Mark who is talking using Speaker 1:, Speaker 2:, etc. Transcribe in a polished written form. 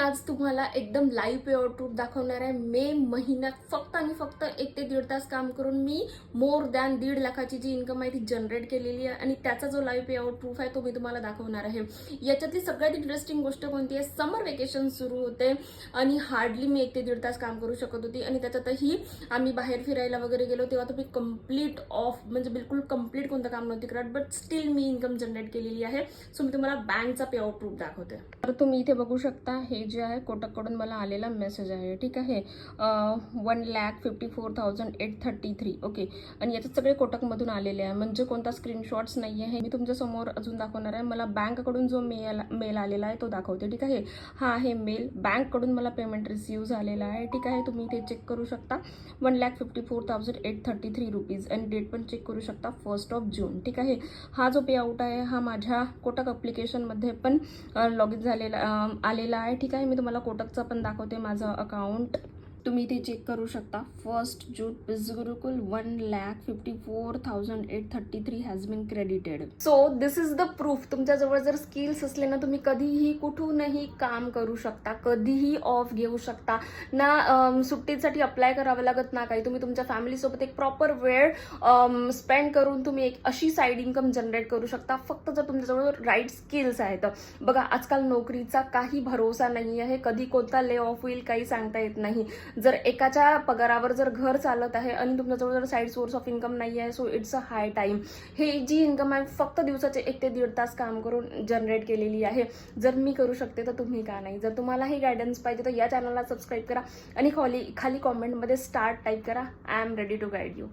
Speaker 1: आज तुम्हाला एकदम लाईव्ह पे आउट प्रूफ दाखवणार आहे. मे महिन्यात फक्त आणि फक्त 1 ते 1.5 तास काम करून मी मोर दॅन 1.5 लाखाची जी इन्कम आहे ती जनरेट केलेली आहे आणि त्याचा जो लाईव्ह पे आउट प्रूफ आहे तो मी तुम्हाला दाखवणार आहे. याच्यातली सगळ्यात इंटरेस्टिंग गोष्ट कोणती आहे, समर वेकेशन सुरू होते आणि हार्डली मी 1 ते 1.5 तास काम करू शकत होती आणि त्याच्यातही आम्ही बाहेर फिरायला वगैरे गेलो तेव्हा तुम्ही कंप्लीट ऑफ म्हणजे बिलकुल कंप्लीट कोणतं काम नव्हती करत, but still me income generate केलेली आहे. सो मी तुम्हाला बँकचा पे आउट प्रूफ दाखवते. तर तुम्ही इथे बघू शकता, हे जे आहे कोटककडून मला आलेला मेसेज आहे, ठीक आहे. 1,54,833 ओके. आणि याचे सगळे कोटकमधून आलेले आहे, म्हणजे कोणता स्क्रीनशॉट्स नाही आहे. मी तुमच्या समोर अजून दाखवणार आहे. मला बँककडून जो मेल आलेला आहे तो दाखवते, ठीक आहे. हा आहे मेल, बँककडून मला पेमेंट रिसीव्ह झालेला आहे, ठीक आहे. तुम्ही इथे चेक करू शकता 1,54,833 रुपीज आणि डेट पण चेक करू शकता 1 जून, ठीक आहे. हा जो पे आउट आहे हा माझ्या कोटक ॲप्लिकेशनमध्ये पण लॉग इन आलेला आहे, ठीक आहे. मी तुम्हाला कोटकचं पण दाखवते माझं अकाउंट. तुम्ही इथे चेक करू शकता 1 जून बिलकुल 1,54,833 has been credited. So this is the proof. तुमच्याजवळ जर स्किल्स असले ना, तुम्ही कधीही कुठूनही काम करू शकता, कधीही ऑफ घेऊ शकता ना. सुट्टीसाठी अप्लाय करावं लागत ना काही. तुम्ही तुमच्या फॅमिलीसोबत एक प्रॉपर वेळ स्पेंड करून तुम्ही एक अशी साईड इन्कम जनरेट करू शकता, फक्त जर तुमच्याजवळ राईट स्किल्स आहेत. बघा, आजकाल नोकरीचा काही भरोसा नाही आहे, कधी कोणता ले ऑफ होईल काही सांगता येत नाही. जर एकाच्या पगारावर जर घर चालत आहे आणि तुमच्याजवळ जर साईड सोर्स ऑफ इन्कम नाही आहे, so it's a high time. हे जी इन्कम आहे फक्त दिवसाचे 1 ते 1.5 तास काम करून जनरेट केलेली आहे. जर मी करू शकते तर तुम्ही का नाही. जर तुम्हाला ही गायडन्स पाहिजे तर या चॅनलला सबस्क्राईब करा आणि खाली कॉमेंटमध्ये स्टार्ट टाईप करा. I am ready to guide you.